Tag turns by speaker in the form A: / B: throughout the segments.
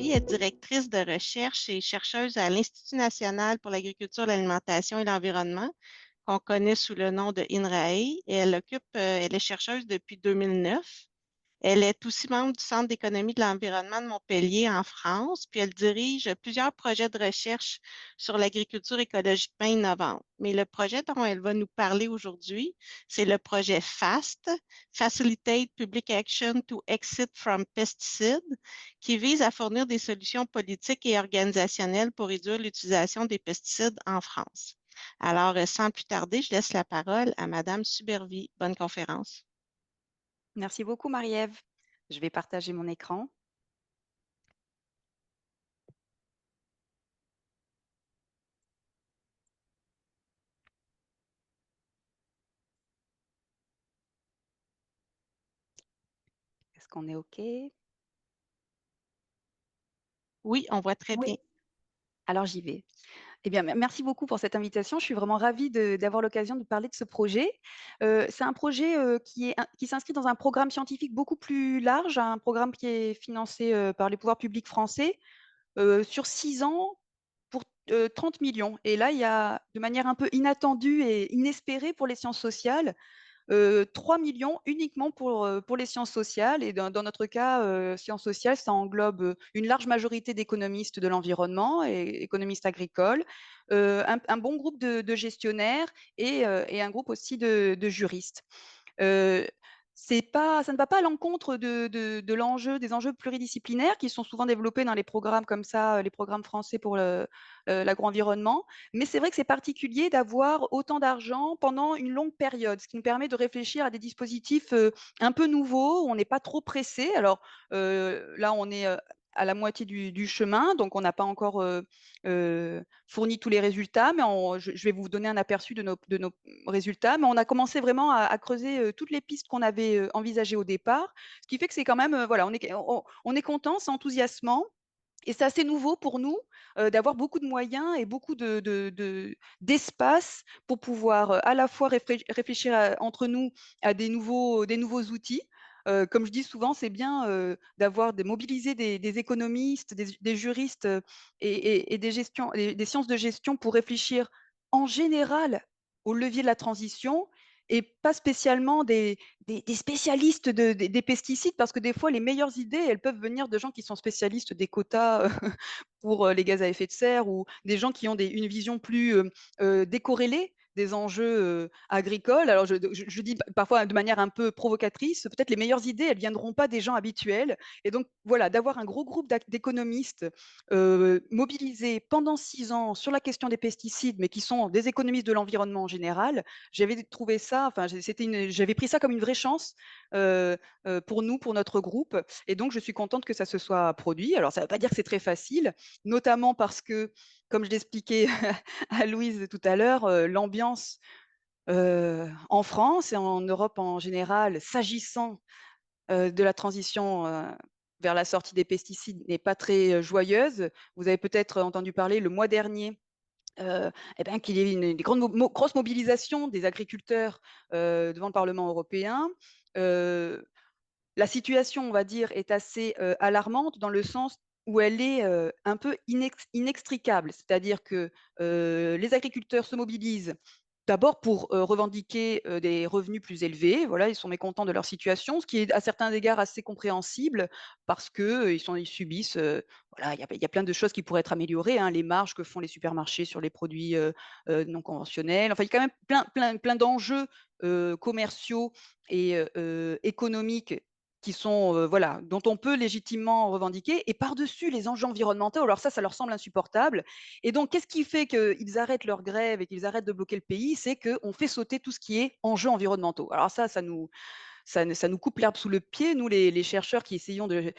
A: Subervi est directrice de recherche et chercheuse à l'Institut national pour l'agriculture, l'alimentation et l'environnement, qu'on connaît sous le nom de INRAE, et elle est chercheuse depuis 2009. Elle est aussi membre du Centre d'économie de l'environnement de Montpellier en France, puis elle dirige plusieurs projets de recherche sur l'agriculture écologiquement innovante. Mais le projet dont elle va nous parler aujourd'hui, c'est le projet FAST, Facilitate Public Action to Exit from Pesticides, qui vise à fournir des solutions politiques et organisationnelles pour réduire l'utilisation des pesticides en France. Alors, sans plus tarder, je laisse la parole à Madame Subervi. Bonne conférence.
B: Merci beaucoup, Marie-Ève. Je vais partager mon écran. Est-ce qu'on est OK?
A: Oui, on voit très
B: Oui.
A: bien.
B: Alors, j'y vais. Eh bien, merci beaucoup pour cette invitation. Je suis vraiment ravie d'avoir l'occasion de parler de ce projet. C'est un projet qui s'inscrit dans un programme scientifique beaucoup plus large, un programme qui est financé par les pouvoirs publics français sur 6 ans pour 30 millions. Et là, il y a, de manière un peu inattendue et inespérée pour les sciences sociales, 3 millions uniquement pour les sciences sociales. Et dans notre cas, sciences sociales, ça englobe une large majorité d'économistes de l'environnement et économistes agricoles, un bon groupe de gestionnaires et un groupe aussi de juristes. Euh, ça ne va pas à l'encontre de l'enjeu, des enjeux pluridisciplinaires qui sont souvent développés dans les programmes comme ça, les programmes français pour l'agro-environnement. Mais c'est vrai que c'est particulier d'avoir autant d'argent pendant une longue période, ce qui nous permet de réfléchir à des dispositifs un peu nouveaux, où on n'est pas trop pressé. Alors là, on est à la moitié du chemin, donc on n'a pas encore fourni tous les résultats, mais je vais vous donner un aperçu de nos résultats. Mais on a commencé vraiment à creuser toutes les pistes qu'on avait envisagées au départ, ce qui fait que c'est quand même, voilà, on est content, c'est enthousiasmant. Et c'est assez nouveau pour nous d'avoir beaucoup de moyens et beaucoup d'espace pour pouvoir à la fois réfléchir entre nous à des nouveaux outils. Comme je dis souvent, c'est bien de mobiliser des économistes, des juristes et des sciences de gestion pour réfléchir en général au levier de la transition et pas spécialement des spécialistes des pesticides, parce que des fois, les meilleures idées, elles peuvent venir de gens qui sont spécialistes des quotas pour les gaz à effet de serre, ou des gens qui ont une vision plus décorrélée des enjeux agricoles. Alors, je dis parfois de manière un peu provocatrice, peut-être les meilleures idées, elles ne viendront pas des gens habituels. Et donc, voilà, d'avoir un gros groupe d'économistes mobilisés pendant 6 ans sur la question des pesticides, mais qui sont des économistes de l'environnement en général, j'avais trouvé ça, enfin, j'avais pris ça comme une vraie chance pour nous, pour notre groupe. Et donc, je suis contente que ça se soit produit. Alors, ça ne veut pas dire que c'est très facile, notamment parce que, comme je l'expliquais à Louise tout à l'heure, l'ambiance en France et en Europe en général, s'agissant de la transition vers la sortie des pesticides, n'est pas très joyeuse. Vous avez peut-être entendu parler le mois dernier qu'il y ait une grosse mobilisation des agriculteurs devant le Parlement européen. La situation, on va dire, est assez alarmante dans le sens où elle est un peu inextricable. C'est-à-dire que les agriculteurs se mobilisent d'abord pour revendiquer des revenus plus élevés. Voilà, ils sont mécontents de leur situation, ce qui est à certains égards assez compréhensible parce que ils subissent. Voilà, il y a plein de choses qui pourraient être améliorées, hein, les marges que font les supermarchés sur les produits non conventionnels. Enfin, il y a quand même plein d'enjeux commerciaux et économiques qui sont, voilà, dont on peut légitimement revendiquer. Et par-dessus les enjeux environnementaux, alors ça leur semble insupportable. Et donc, qu'est-ce qui fait qu'ils arrêtent leur grève et qu'ils arrêtent de bloquer le pays? C'est qu'on fait sauter tout ce qui est enjeux environnementaux. Alors ça nous coupe l'herbe sous le pied, nous, les chercheurs qui essayons de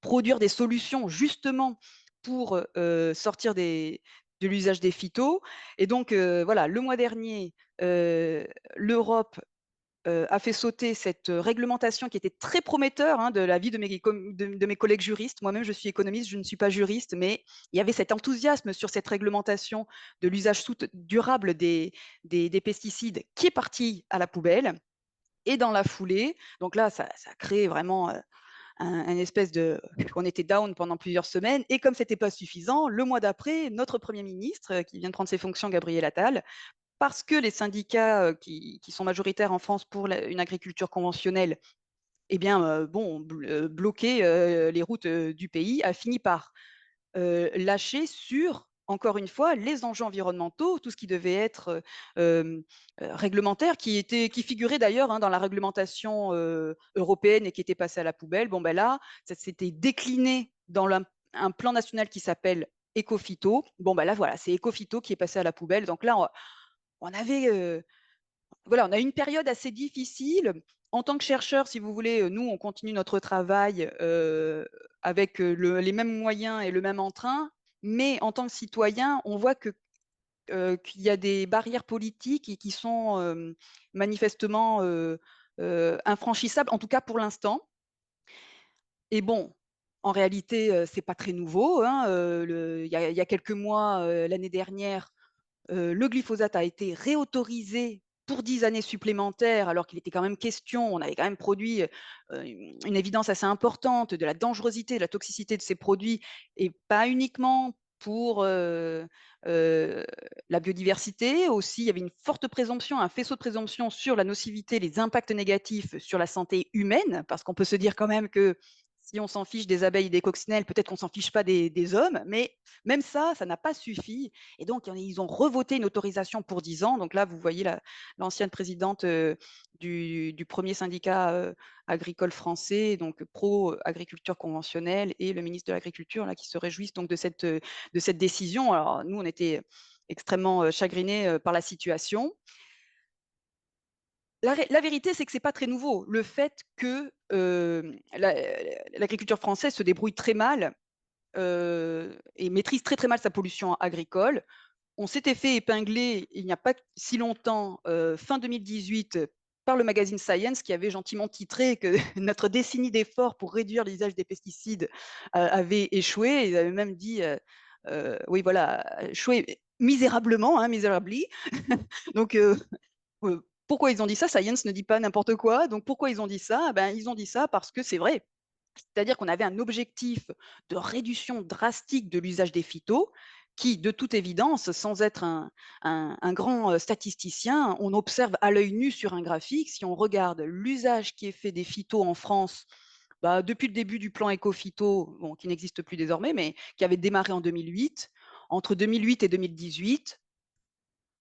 B: produire des solutions justement pour sortir de l'usage des phytos. Et donc, voilà, le mois dernier, l'Europe a fait sauter cette réglementation qui était très prometteur, hein, de l'avis de mes collègues juristes. Moi-même, je suis économiste, je ne suis pas juriste, mais il y avait cet enthousiasme sur cette réglementation de l'usage durable des pesticides qui est parti à la poubelle. Et dans la foulée, donc là, ça a créé vraiment un espèce de on était down pendant plusieurs semaines et comme c'était pas suffisant, le mois d'après, notre Premier ministre, qui vient de prendre ses fonctions, Gabriel Attal, parce que les syndicats, qui sont majoritaires en France pour une agriculture conventionnelle, eh bien, bon, bloqué, les routes, du pays, a fini par lâcher sur, encore une fois, les enjeux environnementaux, tout ce qui devait être, réglementaire, qui figurait d'ailleurs, hein, dans la réglementation, européenne et qui était passé à la poubelle. Bon, ben là, ça s'était décliné dans un plan national qui s'appelle Écophyto. Bon, ben là, voilà, c'est Écophyto qui est passé à la poubelle. Donc là, on avait, voilà, on a eu une période assez difficile. En tant que chercheur, si vous voulez, nous, on continue notre travail, avec, les mêmes moyens et le même entrain. Mais en tant que citoyen, on voit qu'il y a des barrières politiques et qui sont, manifestement, infranchissables, en tout cas pour l'instant. Et bon, en réalité, c'est pas très nouveau, hein, il y a quelques mois, l'année dernière, le glyphosate a été réautorisé pour 10 années supplémentaires, alors qu'il était quand même question, on avait quand même produit, une évidence assez importante de la dangerosité, de la toxicité de ces produits et pas uniquement pour, la biodiversité. Aussi, il y avait une forte présomption, un faisceau de présomption sur la nocivité, les impacts négatifs sur la santé humaine, parce qu'on peut se dire quand même que si on s'en fiche des abeilles et des coccinelles, peut-être qu'on s'en fiche pas des hommes, mais même ça n'a pas suffi et donc, ils ont revoté une autorisation pour 10 ans. Donc là, vous voyez l'ancienne présidente du premier syndicat agricole français, donc pro-agriculture conventionnelle, et le ministre de l'Agriculture là, qui se réjouissent donc de cette décision. Alors nous, on était extrêmement chagrinés par la situation. La vérité, c'est que c'est pas très nouveau. Le fait que l'agriculture française se débrouille très mal et maîtrise très très mal sa pollution agricole. On s'était fait épingler il n'y a pas si longtemps, fin 2018, par le magazine Science qui avait gentiment titré que notre décennie d'efforts pour réduire l'usage des pesticides, avait échoué. Ils avaient même dit, oui voilà, échoué misérablement, hein, miserably. Donc pourquoi ils ont dit ça? Science ne dit pas n'importe quoi. Donc pourquoi ils ont dit ça? Ben, ils ont dit ça parce que c'est vrai. C'est-à-dire qu'on avait un objectif de réduction drastique de l'usage des phytos qui, de toute évidence, sans être un grand statisticien, on observe à l'œil nu sur un graphique, si on regarde l'usage qui est fait des phytos en France, bah, depuis le début du plan éco-phyto, bon, qui n'existe plus désormais, mais qui avait démarré en 2008, entre 2008 et 2018,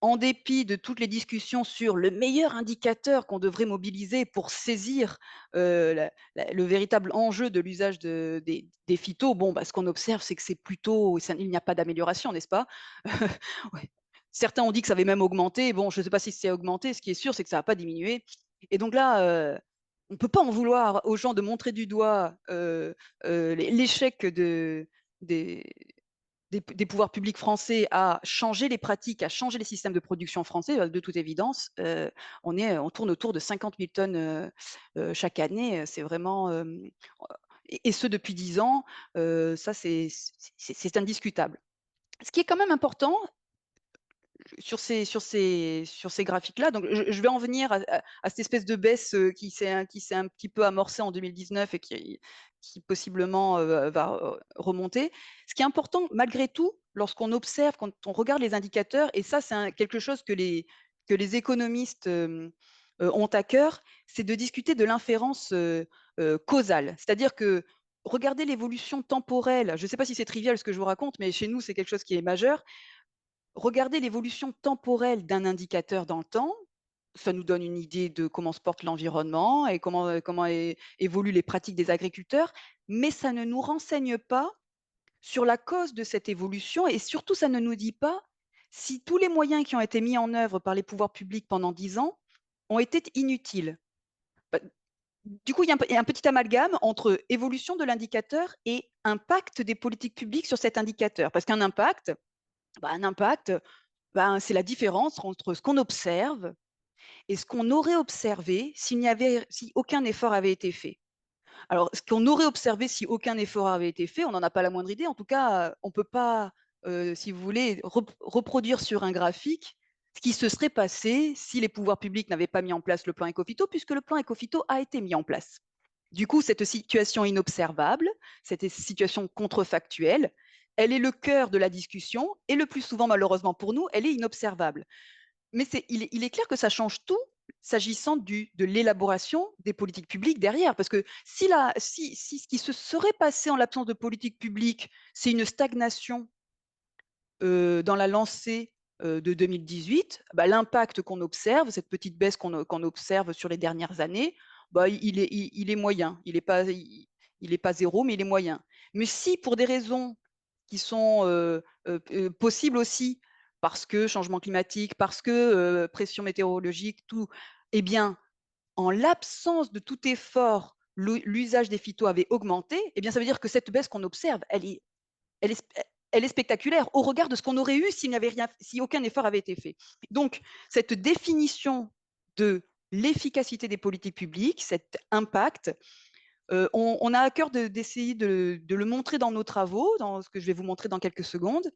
B: en dépit de toutes les discussions sur le meilleur indicateur qu'on devrait mobiliser pour saisir le véritable enjeu de l'usage des phytos, bon, bah, ce qu'on observe, c'est que c'est plutôt, il n'y a pas d'amélioration, n'est-ce pas? Ouais. Certains ont dit que ça avait même augmenté. Bon, je ne sais pas si c'est augmenté. Ce qui est sûr, c'est que ça n'a pas diminué. Et donc là, on ne peut pas en vouloir aux gens de montrer du doigt l'échec des, des pouvoirs publics français à changer les pratiques, à changer les systèmes de production français, de toute évidence, on tourne autour de 50 000 tonnes chaque année. C'est vraiment, et ce depuis 10 ans, ça c'est indiscutable. Ce qui est quand même important, sur ces graphiques-là. Donc, je vais en venir à cette espèce de baisse qui s'est un petit peu amorcée en 2019 et qui possiblement va remonter. Ce qui est important, malgré tout, lorsqu'on observe, quand on regarde les indicateurs, et ça, c'est quelque chose que les économistes ont à cœur, c'est de discuter de l'inférence causale. C'est-à-dire que regarder l'évolution temporelle, je ne sais pas si c'est trivial ce que je vous raconte, mais chez nous, c'est quelque chose qui est majeur. Regarder l'évolution temporelle d'un indicateur dans le temps, ça nous donne une idée de comment se porte l'environnement et comment évoluent les pratiques des agriculteurs, mais ça ne nous renseigne pas sur la cause de cette évolution et surtout, ça ne nous dit pas si tous les moyens qui ont été mis en œuvre par les pouvoirs publics pendant 10 ans ont été inutiles. Bah, du coup, il y a un petit amalgame entre évolution de l'indicateur et impact des politiques publiques sur cet indicateur. Parce qu'un impact, un impact, ben, c'est la différence entre ce qu'on observe et ce qu'on aurait observé si aucun effort avait été fait. Alors, ce qu'on aurait observé si aucun effort avait été fait, on n'en a pas la moindre idée. En tout cas, on ne peut pas, si vous voulez, reproduire sur un graphique ce qui se serait passé si les pouvoirs publics n'avaient pas mis en place le plan Ecofito, puisque le plan Ecofito a été mis en place. Du coup, cette situation inobservable, cette situation contrefactuelle, elle est le cœur de la discussion et le plus souvent, malheureusement pour nous, elle est inobservable. Mais il est clair que ça change tout s'agissant de l'élaboration des politiques publiques derrière. Parce que si ce qui se serait passé en l'absence de politique publique, c'est une stagnation dans la lancée de 2018, bah, l'impact qu'on observe, cette petite baisse qu'on observe sur les dernières années, bah, il est moyen. Il est pas zéro, mais il est moyen. Mais si pour des raisons qui sont possibles aussi, parce que changement climatique, parce que pression météorologique, tout, eh bien, en l'absence de tout effort, l'usage des phytos avait augmenté, eh bien, ça veut dire que cette baisse qu'on observe, elle est, elle est spectaculaire au regard de ce qu'on aurait eu s'il n'y avait rien, si aucun effort avait été fait. Donc, cette définition de l'efficacité des politiques publiques, cet impact, on a à cœur d'essayer de le montrer dans nos travaux, dans ce que je vais vous montrer dans quelques secondes,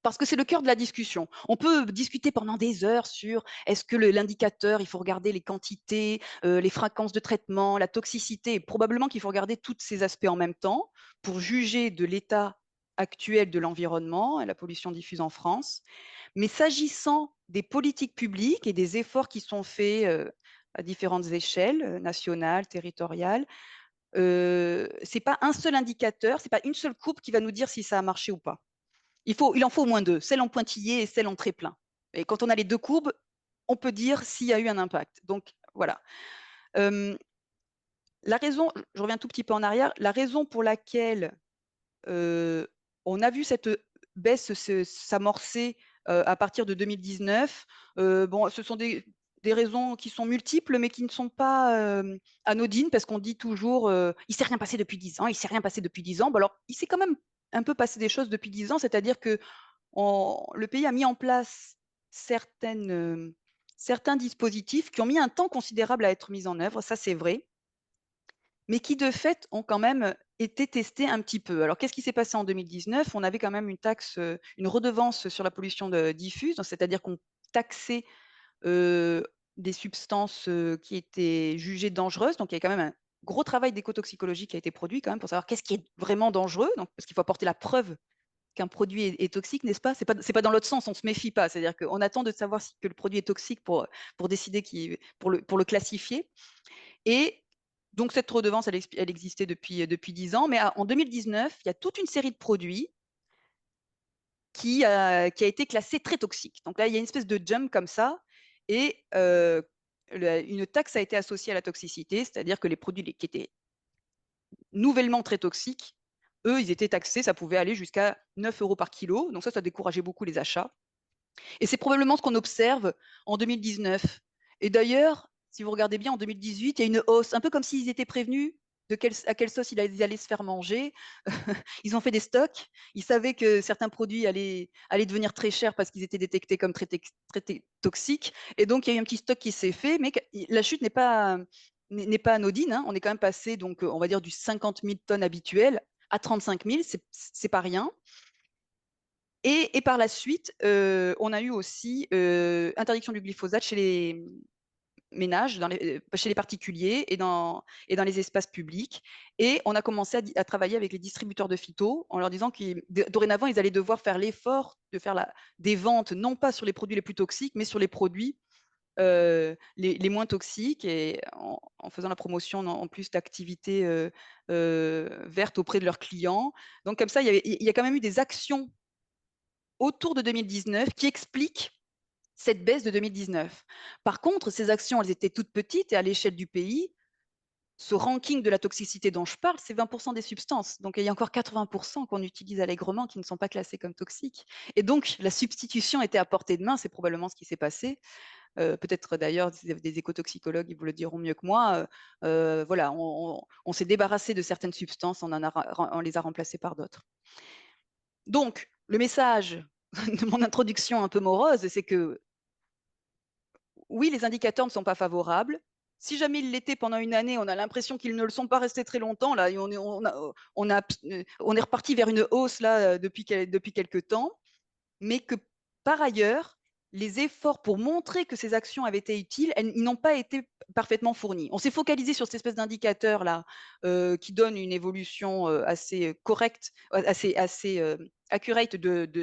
B: parce que c'est le cœur de la discussion. On peut discuter pendant des heures sur est-ce que l'indicateur, il faut regarder les quantités, les fréquences de traitement, la toxicité. Probablement qu'il faut regarder tous ces aspects en même temps pour juger de l'état actuel de l'environnement et la pollution diffuse en France. Mais s'agissant des politiques publiques et des efforts qui sont faits à différentes échelles, nationales, territoriales, c'est pas un seul indicateur, c'est pas une seule courbe qui va nous dire si ça a marché ou pas. Il en faut au moins deux, celle en pointillé et celle en très plein. Et quand on a les deux courbes, on peut dire s'il y a eu un impact. Donc voilà. Euh, la raison, je reviens un tout petit peu en arrière, la raison pour laquelle on a vu cette baisse s'amorcer à partir de 2019, bon, ce sont des raisons qui sont multiples, mais qui ne sont pas anodines, parce qu'on dit toujours il ne s'est rien passé depuis 10 ans, il ne s'est rien passé depuis 10 ans. Bon, alors, il s'est quand même un peu passé des choses depuis 10 ans, c'est-à-dire que le pays a mis en place certains dispositifs qui ont mis un temps considérable à être mis en œuvre, ça c'est vrai, mais qui de fait ont quand même été testés un petit peu. Alors qu'est-ce qui s'est passé en 2019? On avait quand même une taxe, une redevance sur la pollution diffuse, c'est-à-dire qu'on taxait des substances qui étaient jugées dangereuses. Donc il y a quand même un gros travail d'écotoxicologie qui a été produit quand même pour savoir qu'est-ce qui est vraiment dangereux. Donc, parce qu'il faut apporter la preuve qu'un produit est toxique, n'est-ce pas? C'est pas dans l'autre sens, on ne se méfie pas. C'est-à-dire qu'on attend de savoir si que le produit est toxique pour décider pour le classifier. Et donc cette redevance, elle existait depuis 10 ans, mais en 2019, il y a toute une série de produits qui a été classé très toxique. Donc là, il y a une espèce de jump comme ça, et une taxe a été associée à la toxicité, c'est-à-dire que les produits qui étaient nouvellement très toxiques, eux, ils étaient taxés, ça pouvait aller jusqu'à 9 euros par kilo. Donc ça décourageait beaucoup les achats. Et c'est probablement ce qu'on observe en 2019. Et d'ailleurs, si vous regardez bien, en 2018, il y a une hausse, un peu comme s'ils étaient prévenus à quelle sauce ils allaient se faire manger. Ils ont fait des stocks. Ils savaient que certains produits allaient devenir très chers parce qu'ils étaient détectés comme très toxiques. Et donc, il y a eu un petit stock qui s'est fait, mais la chute n'est pas anodine, hein. On est quand même passé, donc, on va dire, du 50 000 tonnes habituel à 35 000, c'est pas rien. Et par la suite, on a eu aussi interdiction du glyphosate chez les ménages, chez les particuliers et dans les espaces publics. Et on a commencé à travailler avec les distributeurs de phyto en leur disant que dorénavant, ils allaient devoir faire l'effort de faire des ventes, non pas sur les produits les plus toxiques, mais sur les produits les moins toxiques, et en faisant la promotion en plus d'activités vertes auprès de leurs clients. Donc comme ça, il y a quand même eu des actions autour de 2019 qui expliquent cette baisse de 2019. Par contre, ces actions, elles étaient toutes petites, et à l'échelle du pays, ce ranking de la toxicité dont je parle, c'est 20% des substances. Donc, il y a encore 80% qu'on utilise allègrement qui ne sont pas classées comme toxiques. Et donc, la substitution était à portée de main, c'est probablement ce qui s'est passé. Peut-être d'ailleurs, des écotoxicologues, ils vous le diront mieux que moi. Voilà, on s'est débarrassé de certaines substances, on les a remplacées par d'autres. Donc, le message de mon introduction un peu morose, c'est que oui, les indicateurs ne sont pas favorables. Si jamais ils l'étaient pendant une année, on a l'impression qu'ils ne le sont pas restés très longtemps. Là, on est reparti vers une hausse là, depuis quelques temps, mais que par ailleurs, les efforts pour montrer que ces actions avaient été utiles, ils n'ont pas été parfaitement fournis. On s'est focalisé sur cette espèce d'indicateur-là, qui donne une évolution, assez correcte, accurate de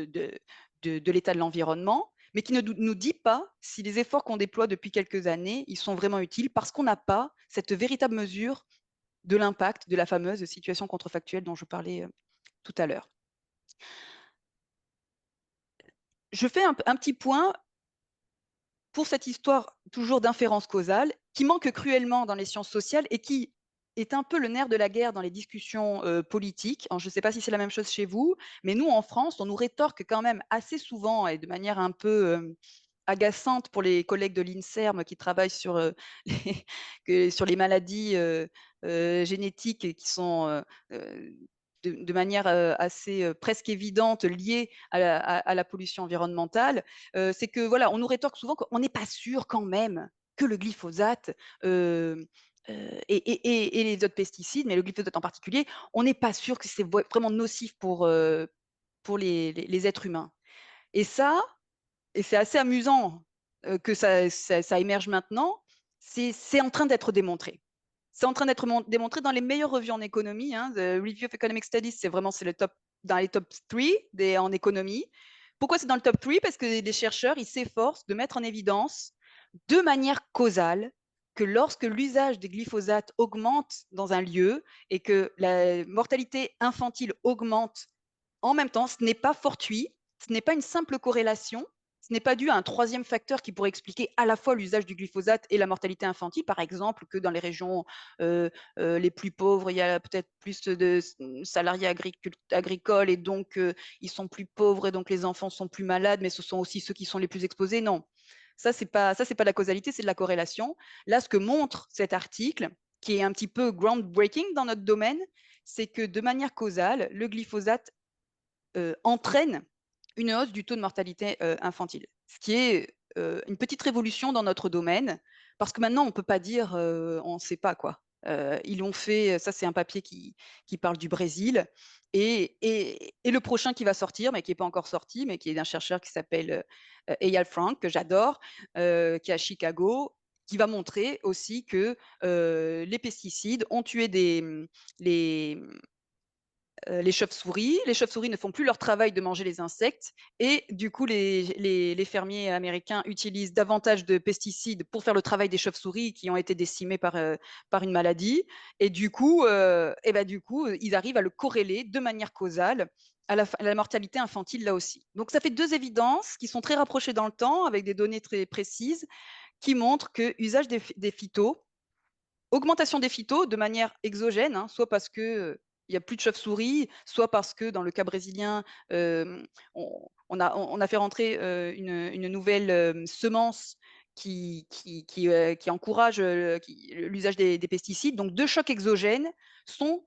B: l'état de l'environnement, mais qui ne nous dit pas si les efforts qu'on déploie depuis quelques années, ils sont vraiment utiles parce qu'on n'a pas cette véritable mesure de l'impact de la fameuse situation contrefactuelle dont je parlais, tout à l'heure. Je fais un petit point pour cette histoire toujours d'inférence causale, qui manque cruellement dans les sciences sociales et qui est un peu le nerf de la guerre dans les discussions politiques. Alors, je ne sais pas si c'est la même chose chez vous, mais nous, en France, on nous rétorque quand même assez souvent et de manière un peu agaçante pour les collègues de l'INSERM qui travaillent sur, sur les maladies génétiques et qui sont de manière assez presque évidente liées à la pollution environnementale. C'est que voilà, on nous rétorque souvent qu'on n'est pas sûr quand même que le glyphosate et les autres pesticides, mais le glyphosate en particulier, on n'est pas sûr que c'est vraiment nocif pour les êtres humains. Et ça, et c'est assez amusant que ça émerge maintenant, c'est en train d'être démontré. C'est en train d'être démontré dans les meilleures revues en économie. Hein. The Review of Economic Studies, c'est vraiment le top, dans les top 3 en économie. Pourquoi c'est dans le top 3? Parce que les chercheurs, ils s'efforcent de mettre en évidence de manière causale que lorsque l'usage des glyphosates augmente dans un lieu et que la mortalité infantile augmente en même temps, ce n'est pas fortuit, ce n'est pas une simple corrélation, ce n'est pas dû à un troisième facteur qui pourrait expliquer à la fois l'usage du glyphosate et la mortalité infantile, par exemple, que dans les régions les plus pauvres, il y a peut-être plus de salariés agricoles et donc ils sont plus pauvres et donc les enfants sont plus malades, mais ce sont aussi ceux qui sont les plus exposés. Non, ça c'est pas de la causalité, c'est de la corrélation. Là, ce que montre cet article, qui est un petit peu groundbreaking dans notre domaine, c'est que de manière causale, le glyphosate entraîne une hausse du taux de mortalité infantile. Ce qui est une petite révolution dans notre domaine, parce que maintenant, on ne peut pas dire on ne sait pas quoi. Ils l'ont fait, ça c'est un papier qui parle du Brésil, et le prochain qui va sortir, mais qui n'est pas encore sorti, mais qui est d'un chercheur qui s'appelle Eyal Frank, que j'adore, qui est à Chicago, qui va montrer aussi que les pesticides ont tué les, les chauves-souris. Les chauves-souris ne font plus leur travail de manger les insectes et du coup, les fermiers américains utilisent davantage de pesticides pour faire le travail des chauves-souris qui ont été décimées par une maladie. Et du coup, ils arrivent à le corréler de manière causale à la mortalité infantile là aussi. Donc, ça fait deux évidences qui sont très rapprochées dans le temps avec des données très précises qui montrent que usage des phytos, augmentation des phytos de manière exogène, hein, soit parce que il y a plus de chauves-souris, soit parce que dans le cas brésilien, on a fait rentrer une nouvelle semence qui encourage l'usage des pesticides. Donc, deux chocs exogènes sont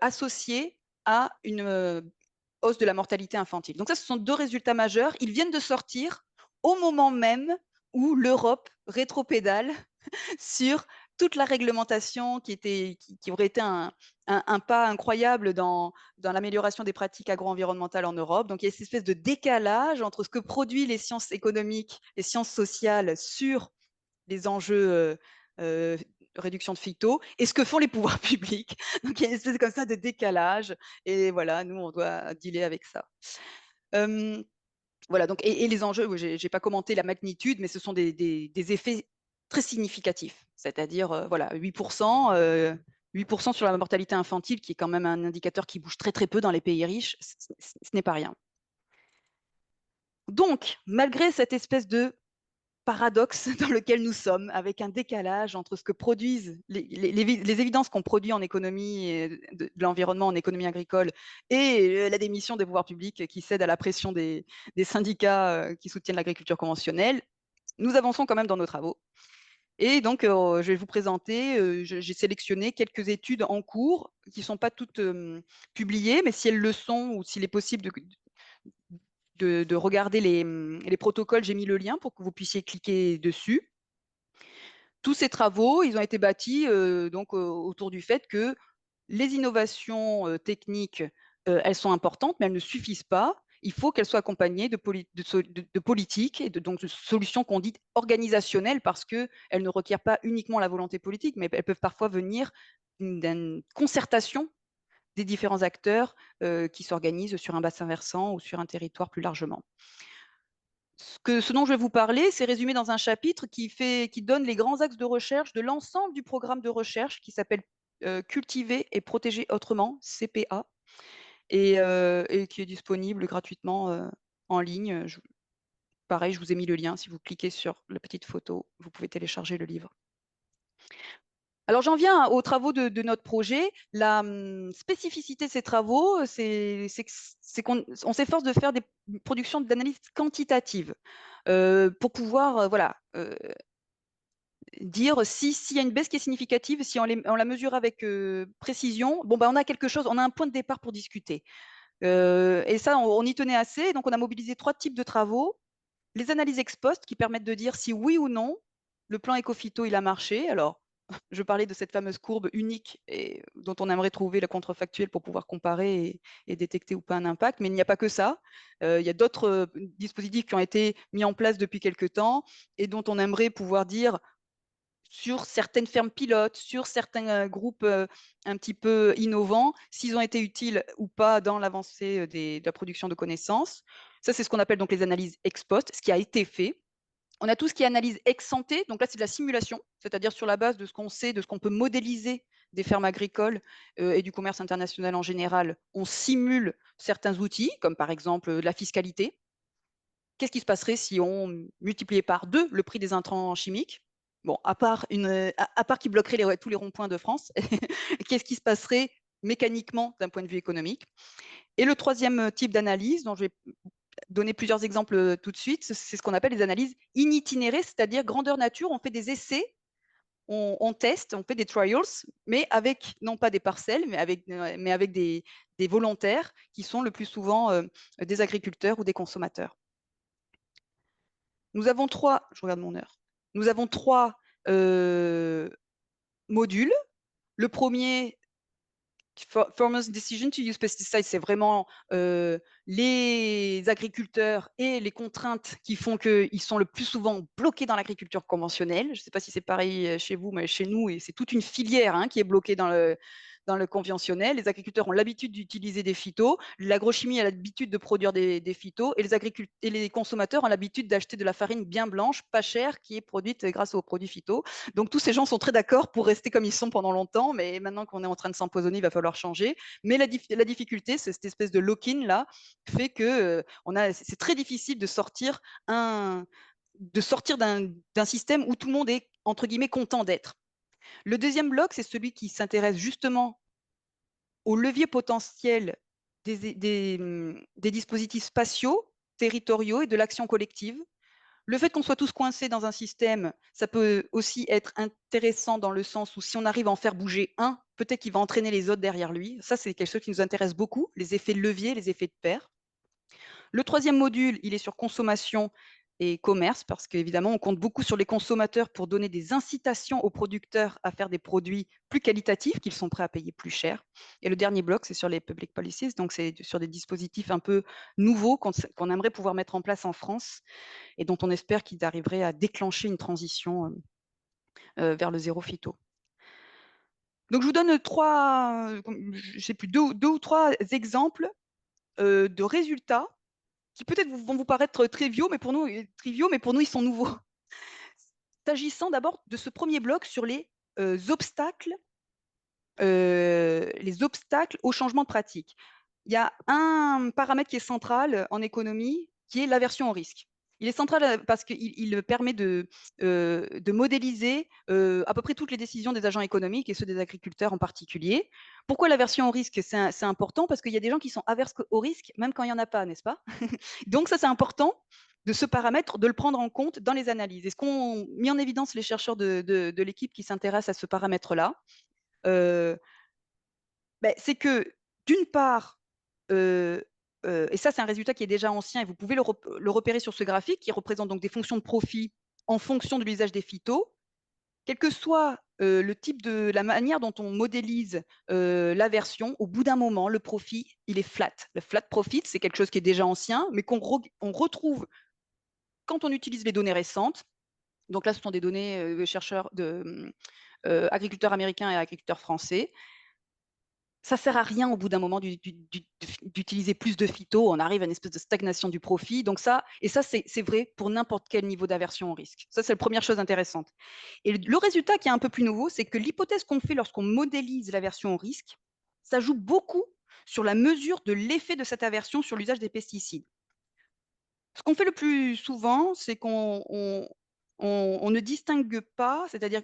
B: associés à une hausse de la mortalité infantile. Donc ça, ce sont deux résultats majeurs. Ils viennent de sortir au moment même où l'Europe rétropédale sur toute la réglementation qui aurait été un pas incroyable dans l'amélioration des pratiques agro-environnementales en Europe. Donc, il y a cette espèce de décalage entre ce que produisent les sciences économiques, les sciences sociales sur les enjeux réduction de phyto et ce que font les pouvoirs publics. Donc, il y a une espèce comme ça de décalage et voilà, nous, on doit dealer avec ça. Voilà, donc, et les enjeux, je n'ai pas commenté la magnitude, mais ce sont des effets très significatifs, c'est-à-dire voilà, 8%, 8% sur la mortalité infantile, qui est quand même un indicateur qui bouge très très peu dans les pays riches, ce n'est pas rien. Donc, malgré cette espèce de paradoxe dans lequel nous sommes, avec un décalage entre ce que produisent les évidences qu'on produit en économie de l'environnement, en économie agricole, et la démission des pouvoirs publics qui cèdent à la pression des syndicats qui soutiennent l'agriculture conventionnelle, nous avançons quand même dans nos travaux. Et donc, je vais vous présenter, j'ai sélectionné quelques études en cours qui ne sont pas toutes publiées, mais si elles le sont ou s'il est possible de regarder les protocoles, j'ai mis le lien pour que vous puissiez cliquer dessus. Tous ces travaux, ils ont été bâtis donc, autour du fait que les innovations techniques, elles sont importantes, mais elles ne suffisent pas il faut qu'elles soient accompagnées de politiques et donc de solutions qu'on dit organisationnelles, parce qu'elles ne requièrent pas uniquement la volonté politique, mais elles peuvent parfois venir d'une concertation des différents acteurs qui s'organisent sur un bassin versant ou sur un territoire plus largement. Ce dont je vais vous parler, c'est résumé dans un chapitre qui donne les grands axes de recherche de l'ensemble du programme de recherche qui s'appelle Cultiver et protéger autrement, CPA, et qui est disponible gratuitement en ligne. Pareil, je vous ai mis le lien. Si vous cliquez sur la petite photo, vous pouvez télécharger le livre. Alors j'en viens aux travaux de notre projet. La spécificité de ces travaux, c'est qu'on s'efforce de faire des productions d'analyse quantitative pour pouvoir voilà, dire s'il y a une baisse qui est significative, si on la mesure avec précision, bon, ben, on a quelque chose, on a un point de départ pour discuter. Et ça, on y tenait assez. Donc on a mobilisé 3 types de travaux. Les analyses ex post qui permettent de dire si oui ou non le plan éco-phyto il a marché. Alors, je parlais de cette fameuse courbe unique et dont on aimerait trouver la contrefactuelle pour pouvoir comparer et détecter ou pas un impact, mais il n'y a pas que ça. Il y a d'autres dispositifs qui ont été mis en place depuis quelques temps et dont on aimerait pouvoir dire sur certaines fermes pilotes, sur certains groupes un petit peu innovants, s'ils ont été utiles ou pas dans l'avancée de la production de connaissances. Ça, c'est ce qu'on appelle donc les analyses ex post, ce qui a été fait. On a tout ce qui est analyse ex ante, donc là, c'est de la simulation, c'est-à-dire sur la base de ce qu'on sait, de ce qu'on peut modéliser des fermes agricoles et du commerce international en général. On simule certains outils, comme par exemple la fiscalité. Qu'est-ce qui se passerait si on multipliait par 2 le prix des intrants chimiques? Bon, à part qui bloquerait tous les ronds-points de France, qu'est-ce qui se passerait mécaniquement d'un point de vue économique? Et le troisième type d'analyse, dont je vais donner plusieurs exemples tout de suite, c'est ce qu'on appelle les analyses itinéraires, c'est-à-dire grandeur nature. On fait des essais, on teste, on fait des trials, mais avec non pas des parcelles, mais avec des volontaires qui sont le plus souvent des agriculteurs ou des consommateurs. Nous avons 3, je regarde mon heure, nous avons 3 modules. Le premier, Farmers Decision to Use Pesticides, c'est vraiment les agriculteurs et les contraintes qui font qu'ils sont le plus souvent bloqués dans l'agriculture conventionnelle. Je ne sais pas si c'est pareil chez vous, mais chez nous, et c'est toute une filière qui est bloquée dans le conventionnel. Les agriculteurs ont l'habitude d'utiliser des phytos, l'agrochimie a l'habitude de produire des phytos, et les consommateurs ont l'habitude d'acheter de la farine bien blanche, pas chère, qui est produite grâce aux produits phytos. Donc tous ces gens sont très d'accord pour rester comme ils sont pendant longtemps, mais maintenant qu'on est en train de s'empoisonner, il va falloir changer. Mais la difficulté, c'est cette espèce de lock-in là, fait que c'est très difficile de sortir d'un système où tout le monde est entre guillemets content d'être. Le deuxième bloc, c'est celui qui s'intéresse justement au levier potentiel des dispositifs spatiaux, territoriaux et de l'action collective. Le fait qu'on soit tous coincés dans un système, ça peut aussi être intéressant dans le sens où si on arrive à en faire bouger un, peut-être qu'il va entraîner les autres derrière lui. Ça, c'est quelque chose qui nous intéresse beaucoup, les effets de levier, les effets de paire. Le troisième module, il est sur consommation et commerce, parce qu'évidemment, on compte beaucoup sur les consommateurs pour donner des incitations aux producteurs à faire des produits plus qualitatifs, qu'ils sont prêts à payer plus cher. Et le dernier bloc, c'est sur les public policies, donc c'est sur des dispositifs un peu nouveaux qu'on aimerait pouvoir mettre en place en France et dont on espère qu'ils arriveraient à déclencher une transition vers le zéro phyto. Donc, je vous donne je sais plus, deux ou trois exemples de résultats qui peut-être vont vous paraître triviaux, mais pour nous, ils sont nouveaux. S'agissant d'abord de ce premier bloc sur les obstacles au changement de pratique. Il y a un paramètre qui est central en économie, qui est l'aversion au risque. Il est central parce qu'il permet de modéliser à peu près toutes les décisions des agents économiques et ceux des agriculteurs en particulier. Pourquoi l'aversion au risque, c'est important? Parce qu'il y a des gens qui sont averses au risque, même quand il n'y en a pas, n'est-ce pas? Donc ça, c'est important de ce paramètre, de le prendre en compte dans les analyses. Et ce qu'ont mis en évidence les chercheurs de l'équipe qui s'intéressent à ce paramètre-là, c'est que d'une part, et ça c'est un résultat qui est déjà ancien et vous pouvez le repérer sur ce graphique qui représente donc des fonctions de profit en fonction de l'usage des phytos, quelle que soit la manière dont on modélise l'aversion, au bout d'un moment, le profit, il est flat. Le flat profit, c'est quelque chose qui est déjà ancien, mais on retrouve quand on utilise les données récentes. Donc là, ce sont des données agriculteurs américains et agriculteurs français. Ça sert à rien au bout d'un moment d'utiliser plus de phyto, on arrive à une espèce de stagnation du profit. Donc ça, et ça, c'est vrai pour n'importe quel niveau d'aversion au risque. Ça, c'est la première chose intéressante. Et le résultat qui est un peu plus nouveau, c'est que l'hypothèse qu'on fait lorsqu'on modélise l'aversion au risque, ça joue beaucoup sur la mesure de l'effet de cette aversion sur l'usage des pesticides. Ce qu'on fait le plus souvent, c'est qu'on ne distingue pas, c'est-à-dire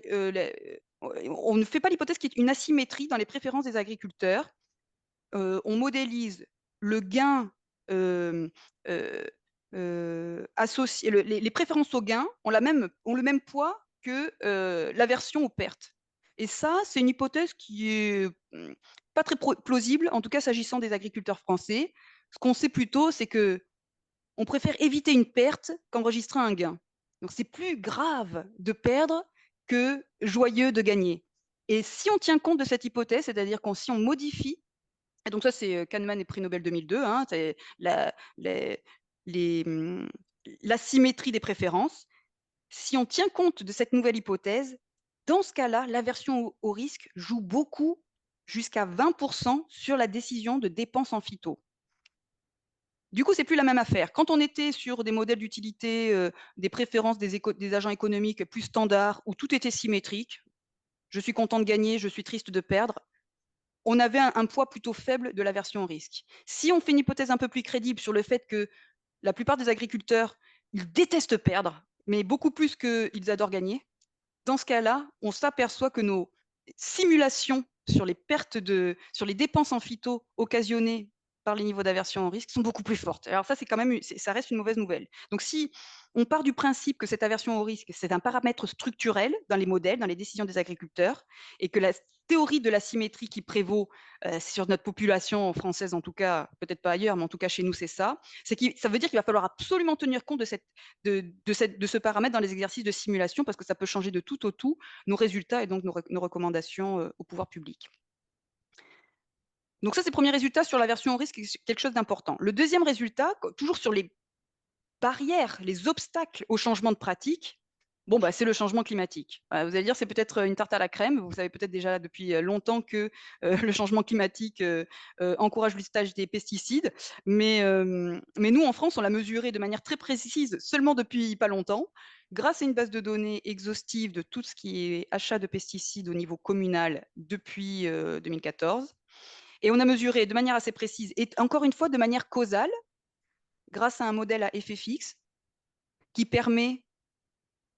B: on ne fait pas l'hypothèse qu'il y ait une asymétrie dans les préférences des agriculteurs. On modélise le gain associé, les préférences au gain ont le même poids que l'aversion aux pertes. Et ça, c'est une hypothèse qui est pas très plausible, en tout cas s'agissant des agriculteurs français. Ce qu'on sait plutôt, c'est que on préfère éviter une perte qu'enregistrer un gain. Donc c'est plus grave de perdre que joyeux de gagner. Et si on tient compte de cette hypothèse, c'est-à-dire si on modifie, et donc ça c'est Kahneman et prix Nobel 2002, hein, c'est l'asymétrie des préférences. Si on tient compte de cette nouvelle hypothèse, dans ce cas-là, l'aversion au risque joue beaucoup, jusqu'à 20% sur la décision de dépenses en phyto. Du coup, c'est plus la même affaire. Quand on était sur des modèles d'utilité, des préférences des agents économiques plus standards, où tout était symétrique, je suis content de gagner, je suis triste de perdre, on avait un poids plutôt faible de l'aversion au risque. Si on fait une hypothèse un peu plus crédible sur le fait que la plupart des agriculteurs, ils détestent perdre, mais beaucoup plus qu'ils adorent gagner, dans ce cas-là, on s'aperçoit que nos simulations sur sur les dépenses en phyto occasionnées par les niveaux d'aversion au risque sont beaucoup plus fortes. Alors ça, c'est quand même, ça reste une mauvaise nouvelle. Donc si on part du principe que cette aversion au risque, c'est un paramètre structurel dans les modèles, dans les décisions des agriculteurs, et que la théorie de la symétrie qui prévaut sur notre population française, en tout cas, peut-être pas ailleurs, mais en tout cas chez nous, c'est ça. Ça veut dire qu'il va falloir absolument tenir compte de ce paramètre dans les exercices de simulation, parce que ça peut changer de tout au tout nos résultats et donc nos recommandations au pouvoir public. Donc ça, c'est le premier résultat sur l'aversion au risque, quelque chose d'important. Le deuxième résultat, toujours sur les barrières, les obstacles au changement de pratique, bon, bah, c'est le changement climatique. Vous allez dire, c'est peut-être une tarte à la crème. Vous savez peut-être déjà depuis longtemps que le changement climatique encourage l'usage des pesticides. Mais nous, en France, on l'a mesuré de manière très précise seulement depuis pas longtemps, grâce à une base de données exhaustive de tout ce qui est achat de pesticides au niveau communal depuis 2014. Et on a mesuré de manière assez précise, et encore une fois de manière causale, grâce à un modèle à effet fixe, qui permet,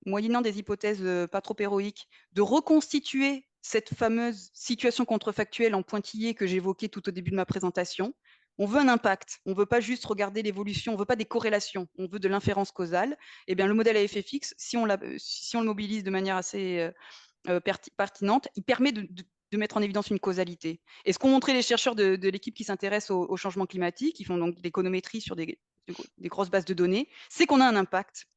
B: moyennant des hypothèses pas trop héroïques, de reconstituer cette fameuse situation contrefactuelle en pointillé que j'évoquais tout au début de ma présentation. On veut un impact, on ne veut pas juste regarder l'évolution, on ne veut pas des corrélations, on veut de l'inférence causale. Eh bien, le modèle à effet fixe, si on le mobilise de manière assez pertinente, il permet de mettre en évidence une causalité. Et ce qu'ont montré les chercheurs de l'équipe qui s'intéresse au changement climatique, qui font donc de l'économétrie sur des grosses bases de données, c'est qu'on a un impact.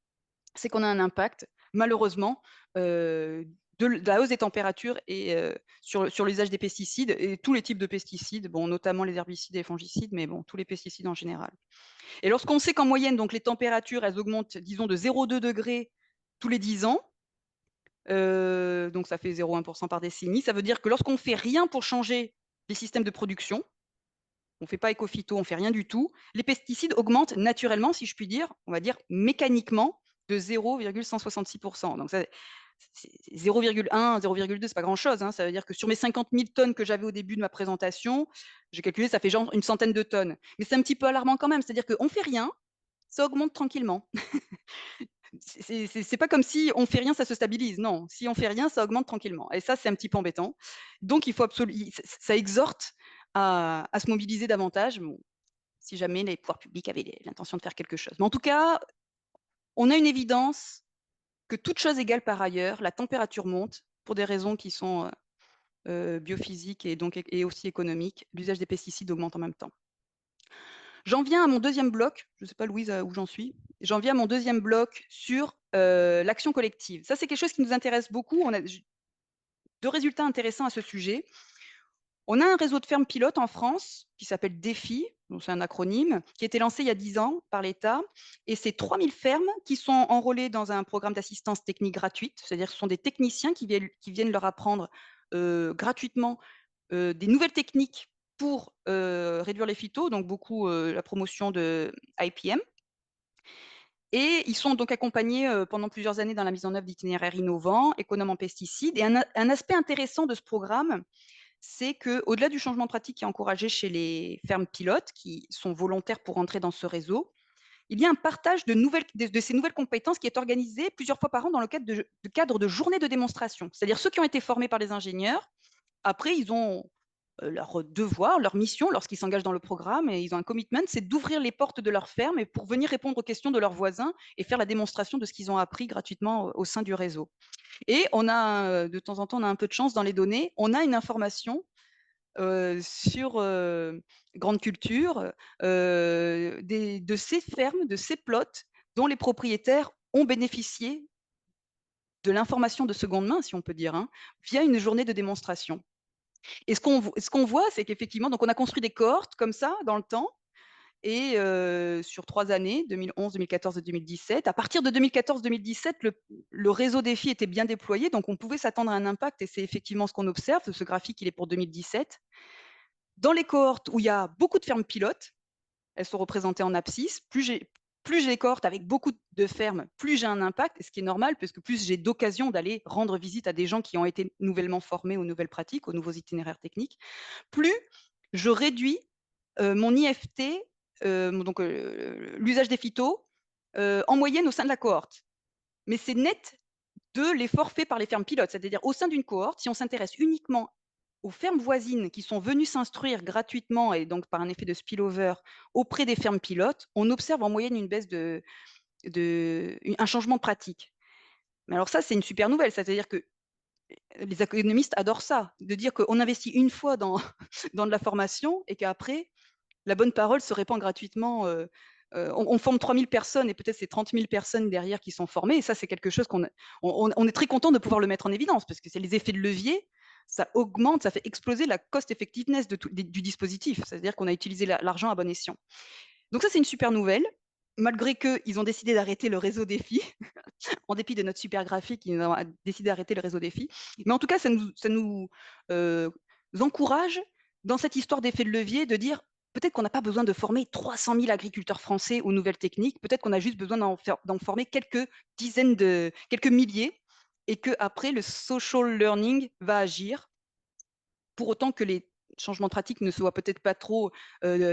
B: Malheureusement, de la hausse des températures et sur l'usage des pesticides et tous les types de pesticides, bon, notamment les herbicides et les fongicides, mais bon, tous les pesticides en général. Et lorsqu'on sait qu'en moyenne, donc, les températures, elles augmentent, disons, de 0,2 degrés tous les 10 ans, donc ça fait 0,1% par décennie. Ça veut dire que lorsqu'on ne fait rien pour changer les systèmes de production, on ne fait pas éco-phyto, on ne fait rien du tout, les pesticides augmentent naturellement, si je puis dire, on va dire mécaniquement, de 0,166%. Donc ça, 0,1, 0,2, c'est pas grand-chose. Hein. Ça veut dire que sur mes 50 000 tonnes que j'avais au début de ma présentation, j'ai calculé, ça fait genre une centaine de tonnes. Mais c'est un petit peu alarmant quand même. C'est-à-dire qu'on ne fait rien, ça augmente tranquillement. C'est pas comme si on fait rien, ça se stabilise. Non, si on fait rien, ça augmente tranquillement. Et ça, c'est un petit peu embêtant. Donc, il faut absolument, ça exhorte à se mobiliser davantage, bon, si jamais les pouvoirs publics avaient l'intention de faire quelque chose. Mais en tout cas, on a une évidence que toute chose égale par ailleurs, la température monte pour des raisons qui sont biophysiques et donc et aussi économiques. L'usage des pesticides augmente en même temps. J'en viens à mon deuxième bloc. Je ne sais pas, Louise, où j'en suis. J'en viens à mon deuxième bloc sur l'action collective. Ça, c'est quelque chose qui nous intéresse beaucoup. 2 résultats intéressants à ce sujet. On a un réseau de fermes pilotes en France qui s'appelle DEFI, donc c'est un acronyme, qui a été lancé il y a 10 ans par l'État et c'est 3000 fermes qui sont enrôlées dans un programme d'assistance technique gratuite. C'est-à-dire que ce sont des techniciens qui viennent leur apprendre, gratuitement, des nouvelles techniques pour, réduire les phytos, donc beaucoup, la promotion de IPM et ils sont donc accompagnés, pendant plusieurs années dans la mise en œuvre d'itinéraires innovants, économes en pesticides et un aspect intéressant de ce programme, c'est qu'au-delà du changement de pratique qui est encouragé chez les fermes pilotes qui sont volontaires pour entrer dans ce réseau, il y a un partage de ces nouvelles compétences qui est organisé plusieurs fois par an dans le cadre de journées de démonstration. C'est-à-dire ceux qui ont été formés par les ingénieurs, après ils ont leur devoir, leur mission lorsqu'ils s'engagent dans le programme et ils ont un commitment, c'est d'ouvrir les portes de leur ferme et pour venir répondre aux questions de leurs voisins et faire la démonstration de ce qu'ils ont appris gratuitement au sein du réseau. Et on a, de temps en temps, on a un peu de chance dans les données, on a une information sur, Grande Culture, de ces fermes, de ces plots dont les propriétaires ont bénéficié de l'information de seconde main, si on peut dire, hein, via une journée de démonstration. Et ce qu'on voit, c'est qu'effectivement, donc on a construit des cohortes comme ça dans le temps et sur 3 années, 2011, 2014 et 2017. À partir de 2014-2017, le réseau défi était bien déployé, donc on pouvait s'attendre à un impact et c'est effectivement ce qu'on observe. Ce graphique, il est pour 2017. Dans les cohortes où il y a beaucoup de fermes pilotes, elles sont représentées en abscisse, plus j'ai les cohortes avec beaucoup de fermes, plus j'ai un impact, et ce qui est normal, puisque plus j'ai d'occasion d'aller rendre visite à des gens qui ont été nouvellement formés aux nouvelles pratiques, aux nouveaux itinéraires techniques, plus je réduis mon IFT, donc l'usage des phytos, en moyenne au sein de la cohorte. Mais c'est net de l'effort fait par les fermes pilotes. C'est-à-dire au sein d'une cohorte, si on s'intéresse uniquement aux fermes voisines qui sont venues s'instruire gratuitement et donc par un effet de spillover auprès des fermes pilotes, on observe en moyenne une baisse un changement de pratique. Mais alors ça, c'est une super nouvelle. C'est-à-dire que les économistes adorent ça, de dire qu'on investit une fois dans, dans de la formation et qu'après, la bonne parole se répand gratuitement. On forme 3000 personnes et peut-être c'est 30 000 personnes derrière qui sont formées. Et ça, c'est quelque chose on est très content de pouvoir le mettre en évidence parce que c'est les effets de levier. Ça augmente, ça fait exploser la cost effectiveness du dispositif. C'est-à-dire qu'on a utilisé l'argent à bon escient. Donc ça, c'est une super nouvelle. Malgré qu'ils ont décidé d'arrêter le réseau défi, en dépit de notre super graphique, ils ont décidé d'arrêter le réseau défi. Mais en tout cas, ça nous encourage dans cette histoire d'effet de levier de dire peut-être qu'on n'a pas besoin de former 300 000 agriculteurs français aux nouvelles techniques, peut-être qu'on a juste besoin d'en former quelques quelques milliers et qu'après, le social learning va agir pour autant que les changements de pratique ne soient peut-être pas trop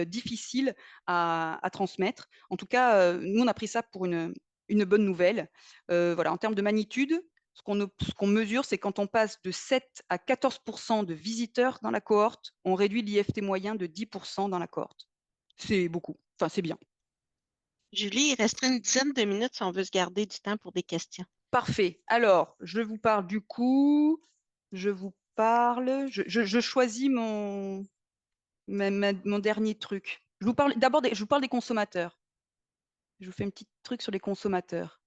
B: difficiles à transmettre. En tout cas, nous, on a pris ça pour une bonne nouvelle. Voilà, en termes de magnitude, ce qu'on mesure, c'est quand on passe de 7 à 14% de visiteurs dans la cohorte, on réduit l'IFT moyen de 10% dans la cohorte. C'est beaucoup, enfin c'est bien.
A: Julie, il resterait une dizaine de minutes si on veut se garder du temps pour des questions.
B: Parfait. Alors, je vous parle du coup, je choisis mon dernier truc. Je vous parle des consommateurs. Je vous fais un petit truc sur les consommateurs.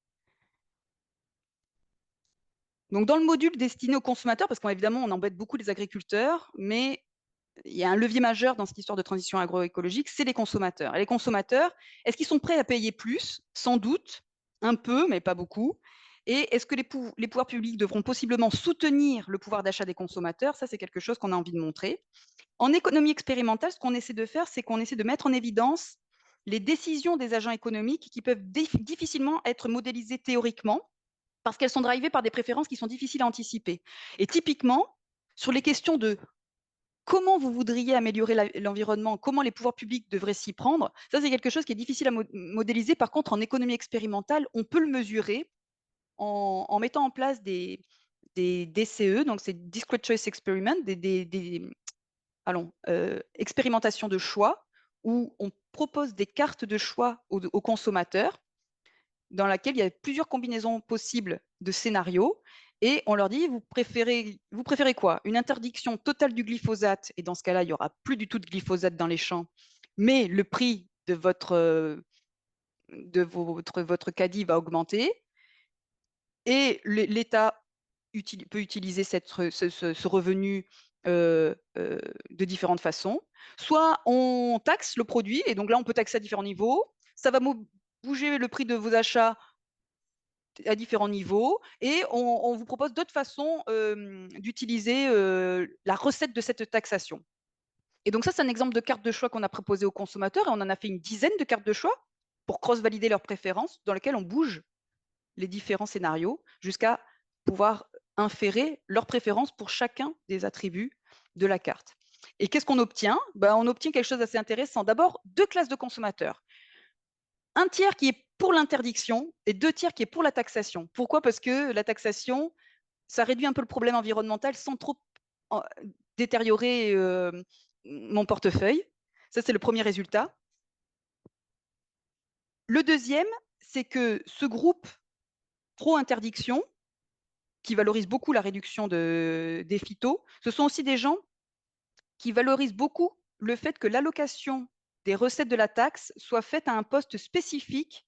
B: Donc, dans le module destiné aux consommateurs, parce qu'évidemment, on embête beaucoup les agriculteurs, mais il y a un levier majeur dans cette histoire de transition agroécologique, c'est les consommateurs. Et les consommateurs, est-ce qu'ils sont prêts à payer plus? Sans doute, un peu, mais pas beaucoup. Et est-ce que les pouvoirs publics devront possiblement soutenir le pouvoir d'achat des consommateurs? Ça, c'est quelque chose qu'on a envie de montrer. En économie expérimentale, ce qu'on essaie de faire, c'est qu'on essaie de mettre en évidence les décisions des agents économiques qui peuvent difficilement être modélisées théoriquement parce qu'elles sont drivées par des préférences qui sont difficiles à anticiper. Et typiquement, sur les questions de comment vous voudriez améliorer l'environnement, comment les pouvoirs publics devraient s'y prendre, ça c'est quelque chose qui est difficile à modéliser. Par contre, en économie expérimentale, on peut le mesurer en mettant en place des DCE, donc c'est Discrete Choice Experiment, expérimentation de choix, où on propose des cartes de choix aux consommateurs, dans laquelle il y a plusieurs combinaisons possibles de scénarios, et on leur dit, vous préférez quoi? Une interdiction totale du glyphosate, et dans ce cas-là, il n'y aura plus du tout de glyphosate dans les champs, mais le prix de votre caddie va augmenter, et l'État peut utiliser ce revenu de différentes façons. Soit on taxe le produit, et donc là, on peut taxer à différents niveaux. Ça va bouger le prix de vos achats à différents niveaux, et on vous propose d'autres façons d'utiliser la recette de cette taxation. Et donc ça, c'est un exemple de carte de choix qu'on a proposé aux consommateurs, et on en a fait une dizaine de cartes de choix pour cross-valider leurs préférences, dans lesquelles on bouge les différents scénarios jusqu'à pouvoir inférer leurs préférences pour chacun des attributs de la carte. Et qu'est-ce qu'on obtient? Ben, on obtient quelque chose d'assez intéressant. D'abord, deux classes de consommateurs. Un tiers qui est pour l'interdiction et deux tiers qui est pour la taxation. Pourquoi? Parce que la taxation, ça réduit un peu le problème environnemental sans trop en- détériorer mon portefeuille. Ça, c'est le premier résultat. Le deuxième, c'est que ce groupe pro-interdiction, qui valorise beaucoup la réduction des phytos, ce sont aussi des gens qui valorisent beaucoup le fait que l'allocation des recettes de la taxe soit faite à un poste spécifique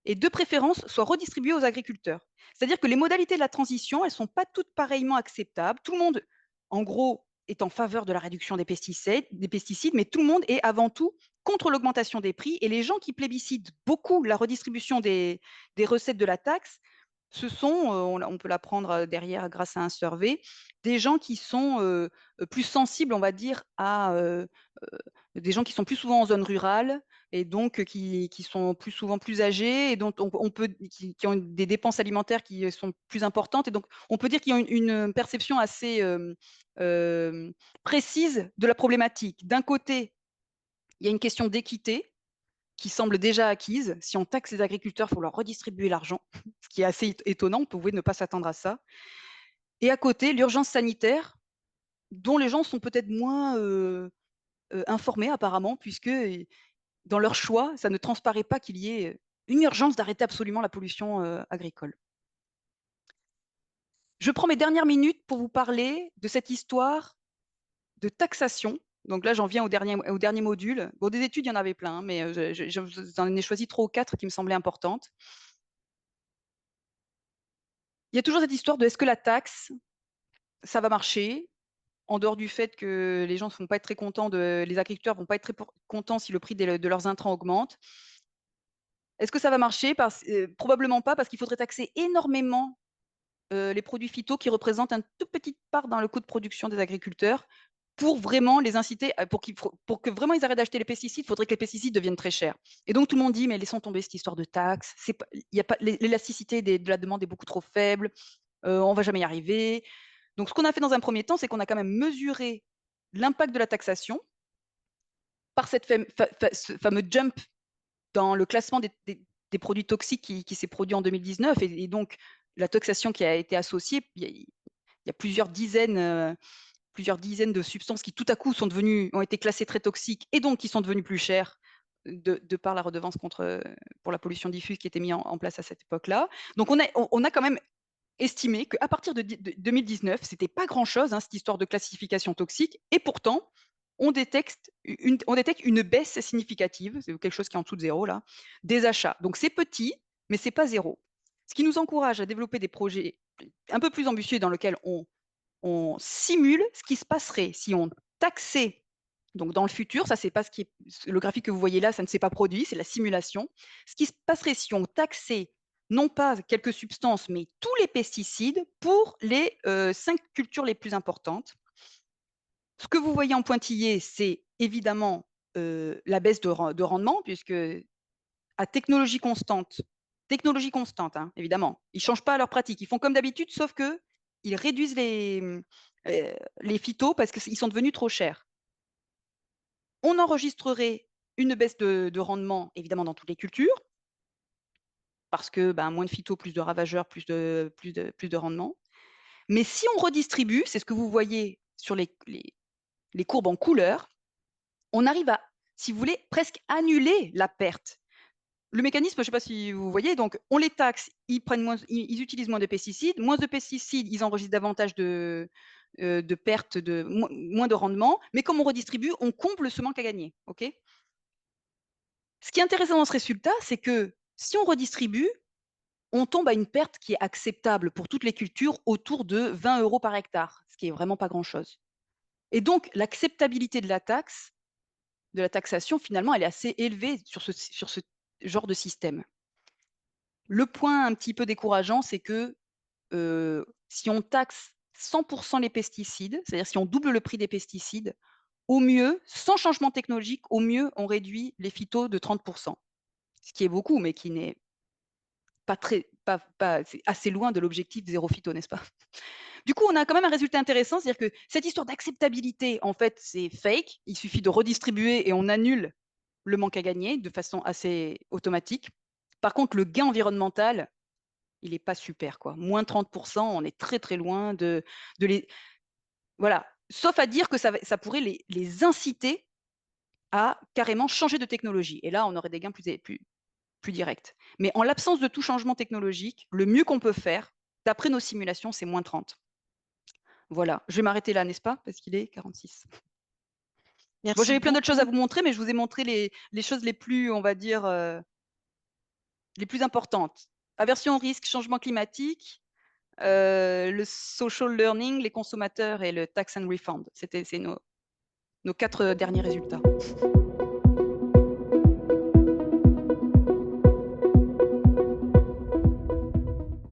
B: et de préférence soit redistribuée aux agriculteurs. C'est-à-dire que les modalités de la transition, elles ne sont pas toutes pareillement acceptables. Tout le monde, en gros, est en faveur de la réduction des pesticides, mais tout le monde est avant tout contre l'augmentation des prix. Et les gens qui plébiscitent beaucoup la redistribution des recettes de la taxe, ce sont, on peut l'apprendre derrière grâce à un survey, des gens qui sont plus sensibles, on va dire, à des gens qui sont plus souvent en zone rurale, et donc qui sont plus souvent plus âgés, et dont on peut, qui ont des dépenses alimentaires qui sont plus importantes. Et donc, on peut dire qu'ils ont une perception assez précise de la problématique. D'un côté, il y a une question d'équité qui semble déjà acquise. Si on taxe les agriculteurs, il faut leur redistribuer l'argent, ce qui est assez étonnant. On pouvait ne pas s'attendre à ça. Et à côté, l'urgence sanitaire, dont les gens sont peut-être moins informés apparemment, puisque dans leur choix, ça ne transparaît pas qu'il y ait une urgence d'arrêter absolument la pollution agricole. Je prends mes dernières minutes pour vous parler de cette histoire de taxation. Donc là, j'en viens au dernier module. Bon, des études, il y en avait plein, hein, mais j'en ai choisi 3 ou 4 qui me semblaient importantes. Il y a toujours cette histoire de est-ce que la taxe, ça va marcher, en dehors du fait que les gens ne vont pas être très contents, les agriculteurs ne vont pas être très contents si le prix de leurs intrants augmente. Est-ce que ça va marcher? Probablement pas, parce qu'il faudrait taxer énormément les produits phyto, qui représentent une toute petite part dans le coût de production des agriculteurs, pour vraiment les inciter, pour que vraiment ils arrêtent d'acheter les pesticides. Il faudrait que les pesticides deviennent très chers. Et donc tout le monde dit, mais laissons tomber cette histoire de taxes. Il y a pas, l'élasticité de la demande est beaucoup trop faible, on va jamais y arriver. Donc ce qu'on a fait dans un premier temps, c'est qu'on a quand même mesuré l'impact de la taxation par ce fameux jump dans le classement des produits toxiques qui s'est produit en 2019. Et donc la taxation qui a été associée, il y a plusieurs dizaines de substances qui tout à coup ont été classées très toxiques, et donc qui sont devenues plus chères de par la redevance pour la pollution diffuse qui était mise en place à cette époque-là. Donc on a quand même estimé qu'à partir de 2019, c'était pas grand-chose, hein, cette histoire de classification toxique, et pourtant, on détecte une baisse significative, c'est quelque chose qui est en dessous de zéro là, des achats. Donc c'est petit, mais c'est pas zéro. Ce qui nous encourage à développer des projets un peu plus ambitieux, dans lesquels on simule ce qui se passerait si on taxait, donc dans le futur, ça c'est pas le graphique que vous voyez là, ça ne s'est pas produit, c'est la simulation. Ce qui se passerait si on taxait non pas quelques substances, mais tous les pesticides pour les 5 cultures les plus importantes. Ce que vous voyez en pointillé, c'est évidemment la baisse de rendement, puisque à technologie constante, hein, évidemment, ils ne changent pas leur pratique, ils font comme d'habitude, sauf qu'ils réduisent les phytos parce qu'ils sont devenus trop chers. On enregistrerait une baisse de rendement, évidemment, dans toutes les cultures, parce que moins de phytos, plus de ravageurs, plus de rendement. Mais si on redistribue, c'est ce que vous voyez sur les courbes en couleur, on arrive à, si vous voulez, presque annuler la perte. Le mécanisme, je ne sais pas si vous voyez, donc on les taxe, ils utilisent moins de pesticides, ils enregistrent davantage de pertes, moins de rendement, mais comme on redistribue, on comble ce manque à gagner. Okay, ce qui est intéressant dans ce résultat, c'est que si on redistribue, on tombe à une perte qui est acceptable pour toutes les cultures autour de 20 € par hectare, ce qui est vraiment pas grand-chose. Et donc l'acceptabilité de la taxation, finalement, elle est assez élevée sur ce genre de système. Le point un petit peu décourageant, c'est que, si on taxe 100 les pesticides, c'est-à-dire si on double le prix des pesticides, au mieux, sans changement technologique, au mieux, on réduit les phytos de 30. Ce qui est beaucoup, mais qui n'est pas très pas c'est assez loin de l'objectif zéro phyto, n'est-ce pas? Du coup, on a quand même un résultat intéressant, c'est-à-dire que cette histoire d'acceptabilité, en fait, c'est fake. Il suffit de redistribuer et on annule le manque à gagner de façon assez automatique. Par contre, le gain environnemental, il est pas super, quoi. Moins 30, on est très, très loin de les voilà, sauf à dire que ça pourrait les inciter à carrément changer de technologie et là, on aurait des gains plus directs. Mais en l'absence de tout changement technologique, le mieux qu'on peut faire, d'après nos simulations, c'est moins 30. Voilà, je vais m'arrêter là, n'est-ce pas? Parce qu'il est 46. Bon,
A: Merci
B: j'avais plein d'autres choses à
A: beaucoup.
B: vous montrer, mais je vous ai montré les choses les plus, on va dire, les plus importantes. Aversion au risque, changement climatique, le social learning, les consommateurs et le tax and refund. C'est nos 4 derniers résultats.